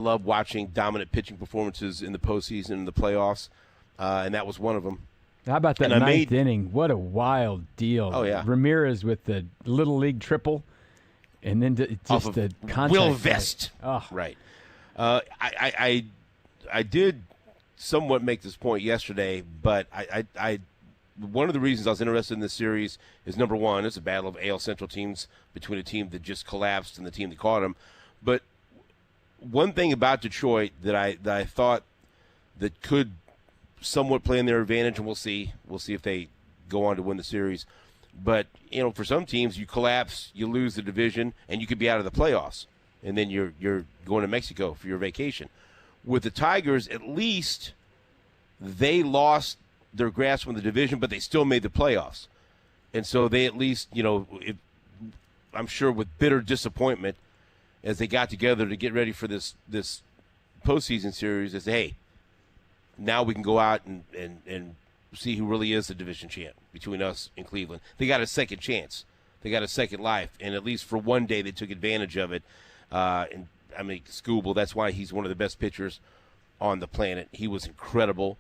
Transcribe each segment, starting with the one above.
love watching dominant pitching performances in the postseason and the playoffs, and that was one of them. How about that ninth inning? What a wild deal. Oh, yeah. Ramirez with the Little League triple, and then just the contact. Will Vest. Oh. Right. I did somewhat make this point yesterday, but I one of the reasons I was interested in this series is, number one, it's a battle of AL Central teams between a team that just collapsed and the team that caught them. But one thing about Detroit that I thought that could somewhat play in their advantage, and we'll see if they go on to win the series. But, for some teams, you collapse, you lose the division, and you could be out of the playoffs. And then you're going to Mexico for your vacation. With the Tigers, at least they lost their grasp on the division, but they still made the playoffs. And so they at least, I'm sure with bitter disappointment, as they got together to get ready for this postseason series, they say, hey, now we can go out and see who really is the division champ between us and Cleveland. They got a second chance. They got a second life. And at least for one day they took advantage of it. Scooble, that's why he's one of the best pitchers on the planet. He was incredible.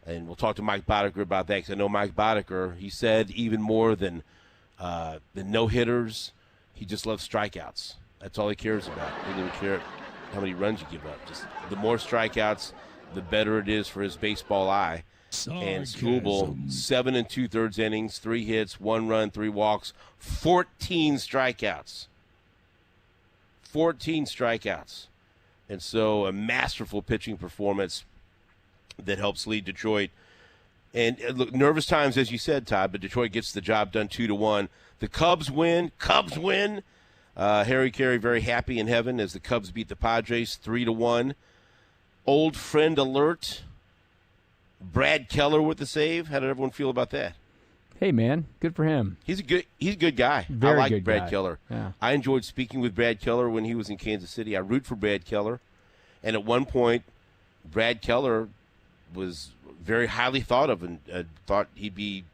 And we'll talk to Mike Boddicker about that, because I know Mike Boddicker, he said even more than no-hitters, he just loves strikeouts. That's all he cares about. He doesn't even care how many runs you give up. Just the more strikeouts, the better it is for his baseball eye. And Scooble, 7 2/3 innings, 3 hits, 1 run, 3 walks, 14 strikeouts. 14 strikeouts. And so a masterful pitching performance that helps lead Detroit. And look, nervous times, as you said, Todd, but Detroit gets the job done 2-1. The Cubs win. Harry Carey very happy in heaven as the Cubs beat the Padres 3-1. Old friend alert. Brad Keller with the save. How did everyone feel about that? Hey, man, good for him. He's a good guy. Very I like good Brad guy. Keller. Yeah. I enjoyed speaking with Brad Keller when he was in Kansas City. I root for Brad Keller. And at one point, Brad Keller was very highly thought of, and thought he'd be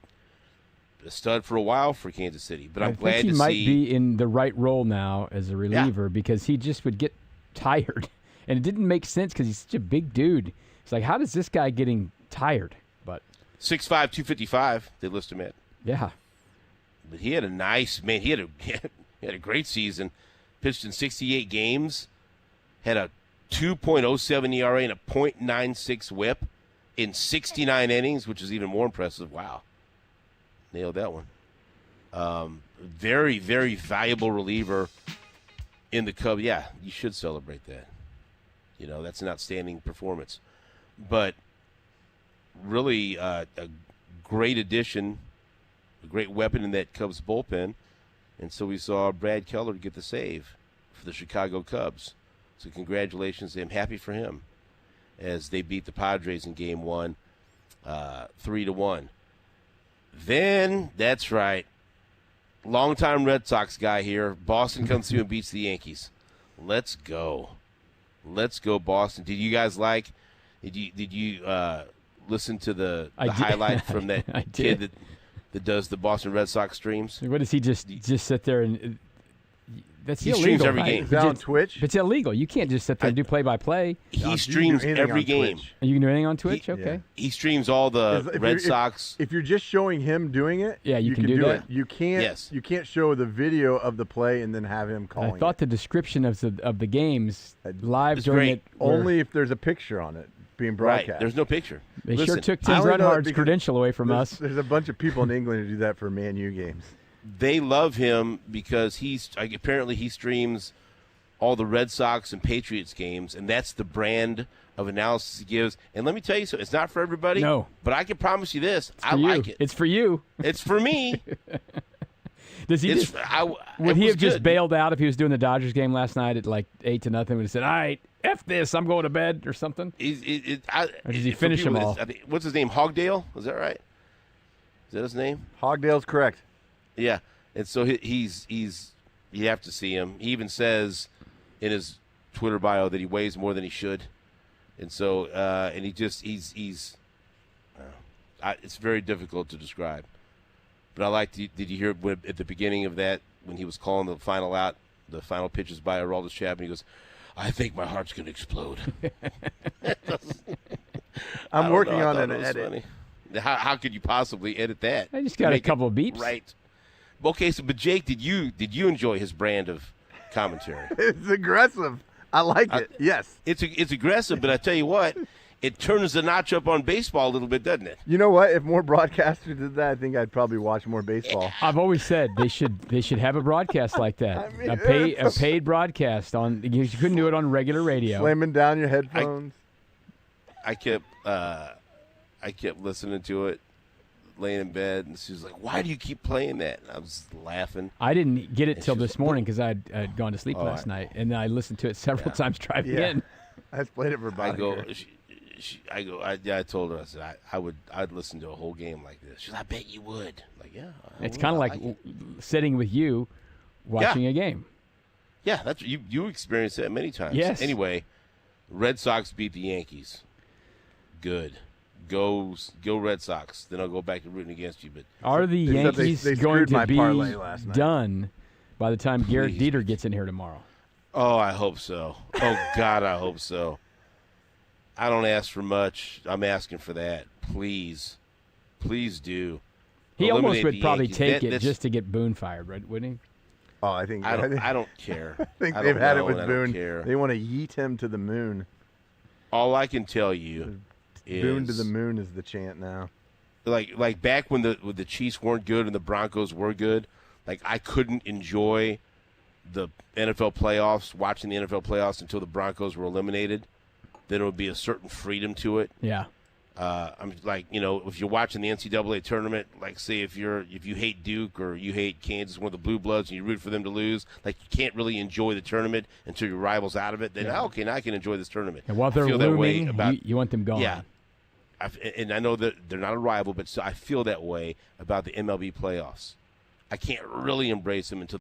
a stud for a while for Kansas City. But I'm glad to see he might be in the right role now as a reliever, because he just would get tired. And it didn't make sense because he's such a big dude. It's like, how does this guy getting tired? But 6'5", 255, they list him at. Yeah. But he had he had a great season. Pitched in 68 games, had a 2.07 ERA and a .96 whip in 69 innings, which is even more impressive. Wow. Nailed that one. Very, very valuable reliever in the Cubs. Yeah, you should celebrate that. That's an outstanding performance. But really a great addition, a great weapon in that Cubs bullpen. And so we saw Brad Keller get the save for the Chicago Cubs. So congratulations to him. Happy for him as they beat the Padres in Game 1, 3-1. Then, that's right, longtime Red Sox guy here. Boston comes through and beats the Yankees. Let's go. Let's go, Boston. Did you guys did you listen to the highlight from that kid that does the Boston Red Sox streams? What does he just sit there and that's he illegal, streams every right? game. Is that on Twitch? But it's illegal. You can't just sit there and do play-by-play. He streams every game. You can do anything on Twitch? Okay. He streams all the Red Sox. If you're just showing him doing it, yeah, you can do it. that. You can't. Yes. You can't show the video of the play and then have him calling. I thought the description of the games live It's during great. it only if there's a picture on it being broadcast. Right. There's no picture. They Listen, sure took I Tim only know Reinhardt's because credential away from us. There's a bunch of people in England who do that for Man U games. They love him because apparently he streams all the Red Sox and Patriots games, and that's the brand of analysis he gives. And let me tell you something, it's not for everybody. No. But I can promise you this, I you. like it. It's for you. It's for me. Does he would he have just good. bailed out if he was doing the Dodgers game last night at like 8-0? Would have said, "All right, F this, I'm going to bed," or something? Or does he finish them all? What's his name? Hogdale? Is that right? Is that his name? Hogdale's correct. Yeah. And so he's you have to see him. He even says in his Twitter bio that he weighs more than he should. And so and he's it's very difficult to describe. But I like, did you hear at the beginning of that when he was calling the final pitches by Aroldis Chapman, he goes, I think my heart's going to explode. I'm working on an edit. Funny. How could you possibly edit that? I just got a couple of beeps. Right. Okay, so but Jake, did you enjoy his brand of commentary? It's aggressive. I like it. Yes. It's aggressive, but I tell you what, it turns the notch up on baseball a little bit, doesn't it? You know what? If more broadcasters did that, I think I'd probably watch more baseball. I've always said they should have a broadcast like that. I mean, a paid broadcast on. You couldn't do it on regular radio. Slamming down your headphones. I kept listening to it, laying in bed, and she was like, "Why do you keep playing that?" And I was laughing. I didn't get it till this morning because I'd gone to sleep last night, and then I listened to it several times driving in. I just played it for Boddicker. I told her, I said, I'd listen to a whole game like this. She said, I bet you would. I'm like, yeah. It's kind of like sitting with you watching a game. Yeah, that's you experienced that many times. Yes. Anyway, Red Sox beat the Yankees. Good. Go Red Sox. Then I'll go back to rooting against you. But are the Yankees going to be done by the time Garrett Dieter gets in here tomorrow? Oh, I hope so. Oh, God, I hope so. I don't ask for much. I'm asking for that. Please. Please do. He almost would probably take it that's, just to get Boone fired, right? Wouldn't he? Oh, I think I don't care. I think they've had it with Boone. They want to yeet him to the moon. All I can tell you is Boone to the moon is the chant now. Like back when the Chiefs weren't good and the Broncos were good, like I couldn't enjoy the NFL playoffs, watching the NFL playoffs until the Broncos were eliminated. Then it would be a certain freedom to it. Yeah. I'm like, if you're watching the NCAA tournament, like say if you hate Duke or you hate Kansas, one of the Blue Bloods, and you root for them to lose, like you can't really enjoy the tournament until your rival's out of it. Then okay, now I can enjoy this tournament. And while they're looming, you want them gone. Yeah. And I know that they're not a rival, but so I feel that way about the MLB playoffs. I can't really embrace them until